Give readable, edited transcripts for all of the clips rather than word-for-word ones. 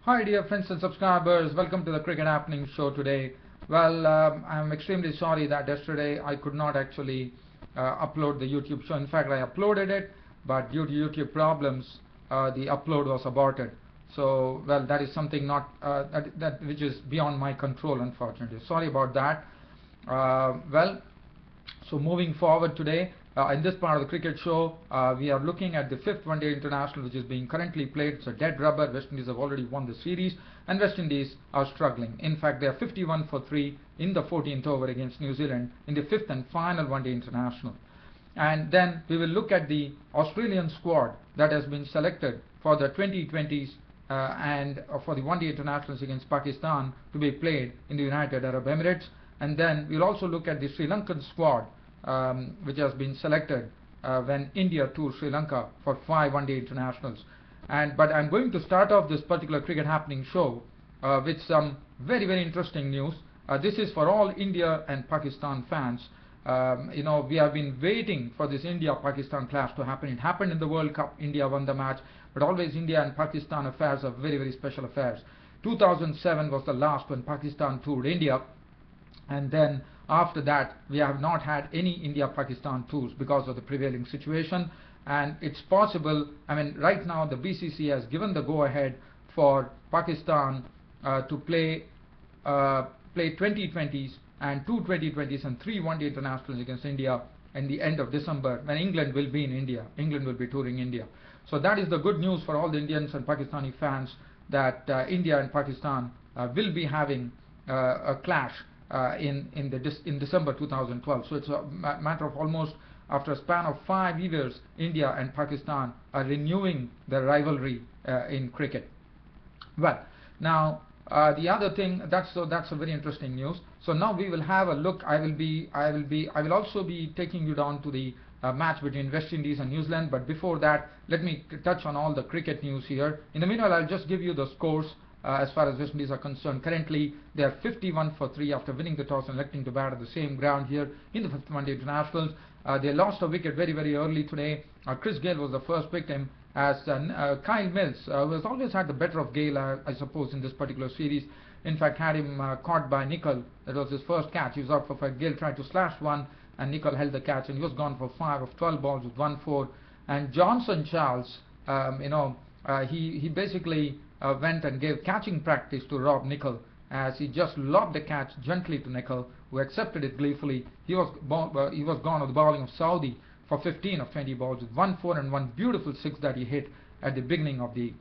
Hi dear friends and subscribers, welcome to the Cricket Happening show today. Well, I'm extremely sorry that yesterday I could not actually upload the YouTube show. In fact, I uploaded it, but due to YouTube problems, the upload was aborted. So, well, that is something not which is beyond my control, unfortunately. Sorry about that. So moving forward today, in this part of the cricket show, we are looking at the fifth one-day international which is being currently played. It's a dead rubber. West Indies have already won the series and West Indies are struggling. In fact, they are 51 for 3 in the 14th over against New Zealand in the fifth and final one-day international. And then we will look at the Australian squad that has been selected for the 2020s and for the one-day internationals against Pakistan to be played in the United Arab Emirates. And then we'll also look at the Sri Lankan squad which has been selected when India toured Sri Lanka for 5 one-day internationals. But I'm going to start off this particular Cricket Happening show with some very interesting news. This is for all India and Pakistan fans. We have been waiting for this India-Pakistan clash to happen. It happened in the World Cup. India won the match, but always India and Pakistan affairs are very special affairs. 2007 was the last when Pakistan toured India. And then after that we have not had any India-Pakistan tours because of the prevailing situation, and it's possible, right now the BCC has given the go-ahead for Pakistan to play 2020s and 2 2020s and 3 one-day internationals against India in the end of December, when England will be in India. England will be touring India. So that is the good news for all the Indians and Pakistani fans, that India and Pakistan will be having a clash in December 2012. So it's a matter of almost, after a span of 5 years, India and Pakistan are renewing their rivalry in cricket. Well, now the other thing, that's a very interesting news. So now we will have a look. I will also be taking you down to the match between West Indies and New Zealand. But before that, let me touch on all the cricket news here. In the meanwhile, I'll just give you the scores. As far as West Indies are concerned, currently they are 51 for 3 after winning the toss and electing to bat at the same ground here in the fifth one-day internationals. They lost a wicket very early today. Chris Gayle was the first victim, as Kyle Mills, who has always had the better of Gayle, I suppose, in this particular series. In fact, had him caught by Nicol. That was his first catch. He was out for 5. Gayle tried to slash one, and Nicol held the catch, and he was gone for 5 of 12 balls with 1-4. And Johnson Charles, he basically went and gave catching practice to Rob Nicol, as he just lobbed the catch gently to Nicol, who accepted it gleefully. He was gone with the bowling of Saudi for 15 of 20 balls with 1-4 and 1 beautiful 6 that he hit at the beginning of the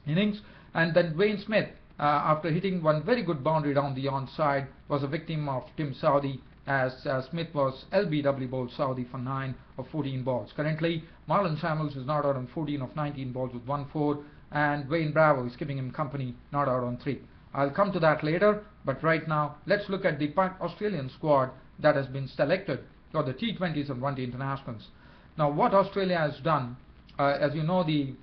innings. And then Wayne Smith, after hitting one very good boundary down the onside, was a victim of Tim Saudi, as Smith was LBW bowled Saudi for 9 of 14 balls. Currently, Marlon Samuels is not out on 14 of 19 balls with 1-4, and Wayne Bravo is keeping him company, not out on 3. I'll come to that later, but right now let's look at the Australian squad that has been selected for the T20s and one-day internationals. Now, what Australia has done, as you know, the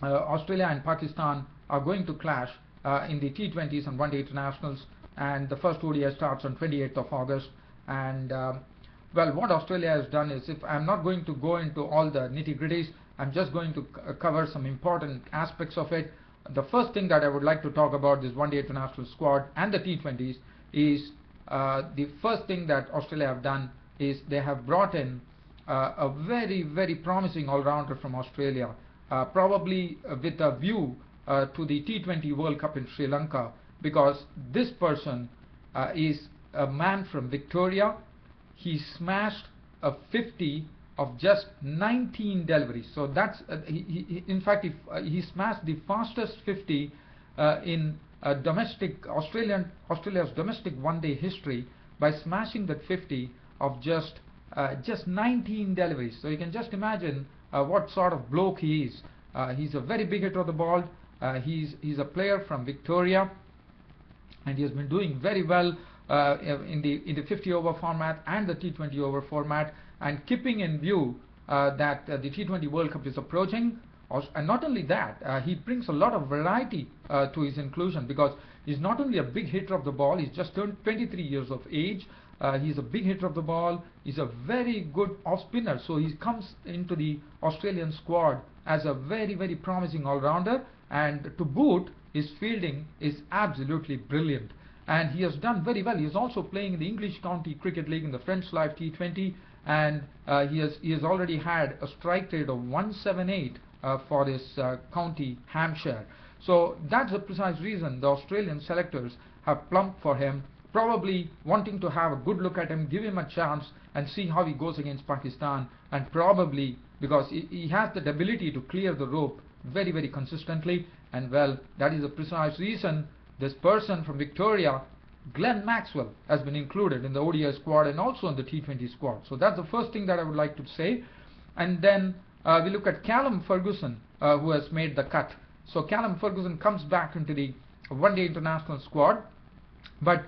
Australia and Pakistan are going to clash in the T20s and one-day internationals, and the first ODI starts on 28th of August. And well, what Australia has done is, if I'm not going to go into all the nitty-gritties, I'm just going to cover some important aspects of it. The first thing that I would like to talk about this one-day international squad and the T20s is the first thing that Australia have done is they have brought in a very promising all-rounder from Australia, probably with a view to the T20 World Cup in Sri Lanka, because this person is a man from Victoria. He smashed a 50 of just 19 deliveries. So that's in fact, he smashed the fastest 50 in Australia's domestic one-day history by smashing that 50 of just 19 deliveries. So you can just imagine what sort of bloke he is. He's a very big hitter of the ball. He's a player from Victoria, and he has been doing very well in the 50 over format and the T20 over format, and keeping in view that the T20 World Cup is approaching. And not only that, he brings a lot of variety to his inclusion, because he's not only a big hitter of the ball, he's just turned 23 years of age. He's a big hitter of the ball. He's a very good off spinner, so he comes into the Australian squad as a very promising all-rounder. And to boot, his fielding is absolutely brilliant, and he has done very well. He is also playing in the English County Cricket League in the French Live T20, and he has already had a strike rate of 178 for his county Hampshire. So that's the precise reason the Australian selectors have plumped for him, probably wanting to have a good look at him, give him a chance and see how he goes against Pakistan, and probably because he has that ability to clear the rope very, very consistently. And well, that is the precise reason this person from Victoria, Glenn Maxwell, has been included in the ODI squad and also in the T20 squad. So that's the first thing that I would like to say. And then we look at Callum Ferguson, who has made the cut. So Callum Ferguson comes back into the one-day international squad, but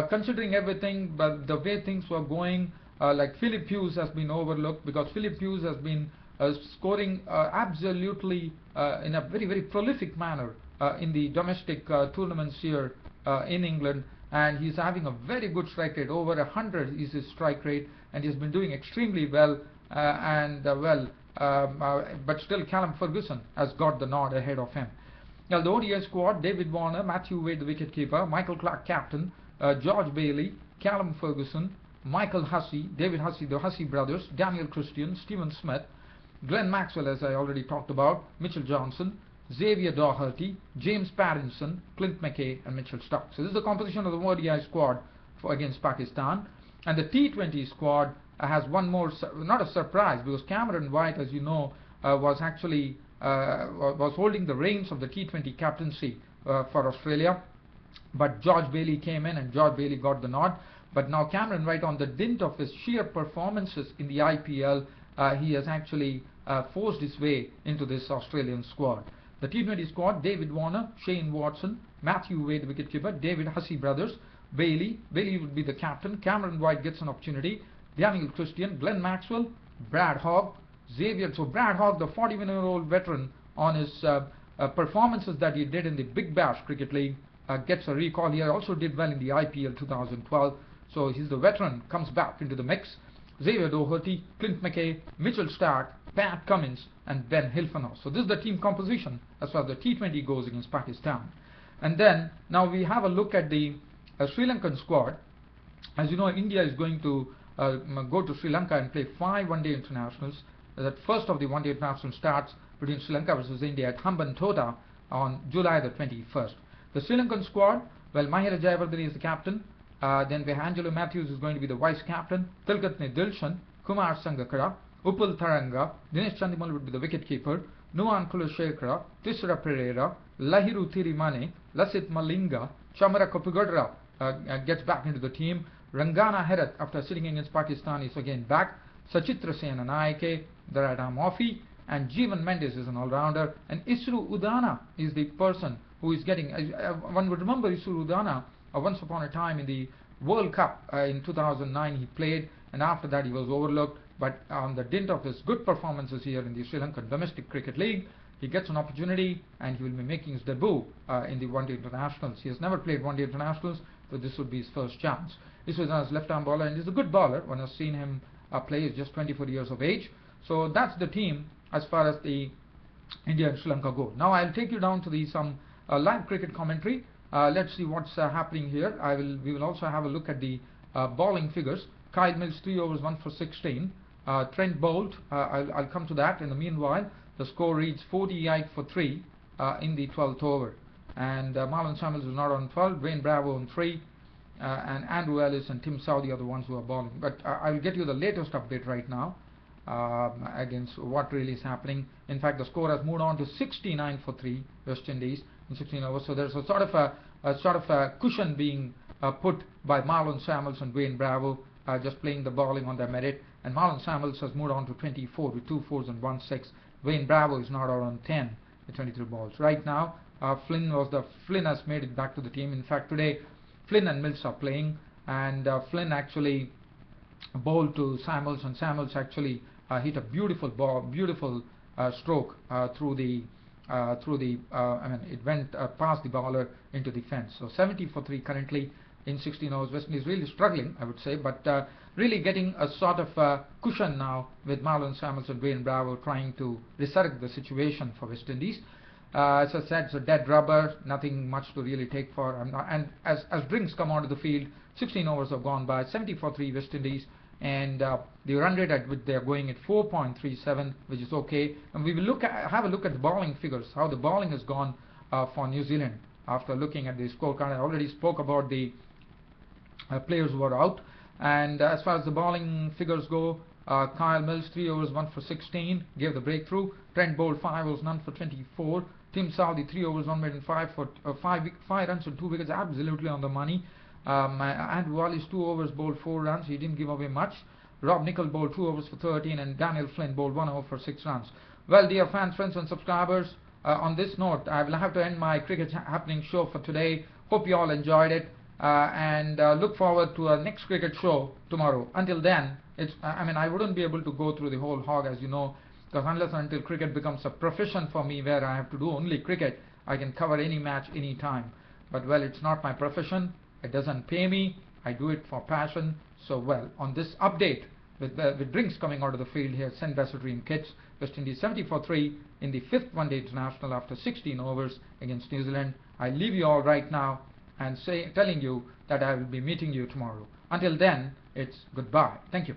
considering everything, but the way things were going, like Philip Hughes has been overlooked, because Philip Hughes has been scoring absolutely in a very, very prolific manner in the domestic tournaments here in England, and he's having a very good strike rate. Over 100 is his strike rate, and he's been doing extremely well. But still Callum Ferguson has got the nod ahead of him. Now the ODI squad: David Warner, Matthew Wade the wicketkeeper, Michael Clarke captain, George Bailey, Callum Ferguson, Michael Hussey, David Hussey, the Hussey brothers, Daniel Christian, Stephen Smith, Glenn Maxwell, as I already talked about, Mitchell Johnson, Xavier Doherty, James Pattinson, Clint McKay and Mitchell Starc. So this is the composition of the ODI squad against Pakistan. And the T20 squad has one more, not a surprise, because Cameron White, as you know, was actually was holding the reins of the T20 captaincy for Australia. But George Bailey came in and George Bailey got the nod. But now Cameron White, on the dint of his sheer performances in the IPL, he has actually forced his way into this Australian squad. The T20 squad: David Warner, Shane Watson, Matthew Wade, the wicketkeeper, David Hussey brothers, Bailey would be the captain, Cameron White gets an opportunity, Daniel Christian, Glenn Maxwell, Brad Hogg, Xavier. So Brad Hogg, the 41-year-old veteran, on his performances that he did in the Big Bash Cricket League, gets a recall. He also did well in the IPL 2012. So he's the veteran, comes back into the mix. Xavier Doherty, Clint McKay, Mitchell Starc, Pat Cummins and Ben Hilfenhaus. So this is the team composition as far as the T20 goes against Pakistan. And then now we have a look at the Sri Lankan squad. As you know, India is going to go to Sri Lanka and play 5 one-day internationals. That first of the one-day international starts between Sri Lanka versus India at Hambantota on July the 21st. The Sri Lankan squad: well, Mahira Jayawardene is the captain. Then Angelo Matthews is going to be the vice captain. Tilgatne Dilshan, Kumar Sangakkara, Upul Tharanga, Dinesh Chandimal would be the wicketkeeper. Nuwan Kulashekara, Tisra Pereira, Lahiru Thirimane, Lasit Malinga, Chamara Kapugadra gets back into the team. Rangana Herath, after sitting against Pakistan, is again back. Sachitra Sena Naike, Darada Mofi, and Jeevan Mendes is an all-rounder. And Isru Udana is the person who is getting, one would remember Isru Udana, once upon a time in the World Cup in 2009 he played, and after that he was overlooked. But on the dint of his good performances here in the Sri Lankan Domestic Cricket League, he gets an opportunity and he will be making his debut in the one-day internationals. He has never played one-day internationals, so this would be his first chance. This was his left-arm bowler, and he's a good bowler. One has seen him play. He's just 24 years of age. So that's the team as far as the India and Sri Lanka go. Now I'll take you down to some live cricket commentary. Let's see what's happening here. We will also have a look at the bowling figures. Kyle Mills 3 overs 1 for 16. Trent bowled. I'll come to that. In the meanwhile, the score reads 48 for 3 in the 12th over. And Marlon Samuels is not on 12. Dwayne Bravo on 3. And Andrew Ellis and Tim Southee are the ones who are bowling. But I will get you the latest update right now against what really is happening. In fact, the score has moved on to 69 for 3, West Indies, in 16 overs. So there's a sort of a cushion being put by Marlon Samuels and Dwayne Bravo, just playing the bowling on their merit. And Marlon Samuels has moved on to 24 with 2 fours and 1 6. Dwayne Bravo is not out on 10 with 23 balls. Right now, Flynn has made it back to the team. In fact, today Flynn and Mills are playing, and Flynn actually bowled to Samuels, and Samuels actually hit a beautiful ball, beautiful stroke through the it went past the bowler into the fence. So 70 for 3 currently in 16 overs. West Indies really struggling, I would say, but really getting a sort of cushion now with Marlon Samuels and Dwayne Bravo trying to resurrect the situation for West Indies. As I said, it's a dead rubber, nothing much to really take for. And as drinks come onto the field, 16 overs have gone by, 74-3 West Indies, and the run rate at which they are going at 4.37, which is okay. And we will have a look at the bowling figures, how the bowling has gone for New Zealand after looking at the scorecard. I already spoke about the players who are out. And as far as the bowling figures go, Kyle Mills 3 overs 1 for 16, gave the breakthrough. Trent bowled 5 overs none for 24. Tim Southee 3 overs 1 made and 5 for 5 runs and 2 wickets, absolutely on the money. Andrew Wallis 2 overs bowled 4 runs, he didn't give away much. Rob Nicol bowled 2 overs for 13, and Daniel Flynn bowled 1 over for 6 runs. Well, dear fans, friends and subscribers, on this note, I will have to end my Cricket Happening show for today. Hope you all enjoyed it, and look forward to our next cricket show tomorrow. Until then, I wouldn't be able to go through the whole hog, as you know, because unless and until cricket becomes a profession for me where I have to do only cricket, I can cover any match any time. But well, it's not my profession, it doesn't pay me, I do it for passion. So well, on this update with drinks coming out of the field here, St. Basilarian Kitts, West Indies 74-3 in the 5th One Day International after 16 overs against New Zealand. I leave you all right now and telling you that I will be meeting you tomorrow. Until then, it's goodbye. Thank you.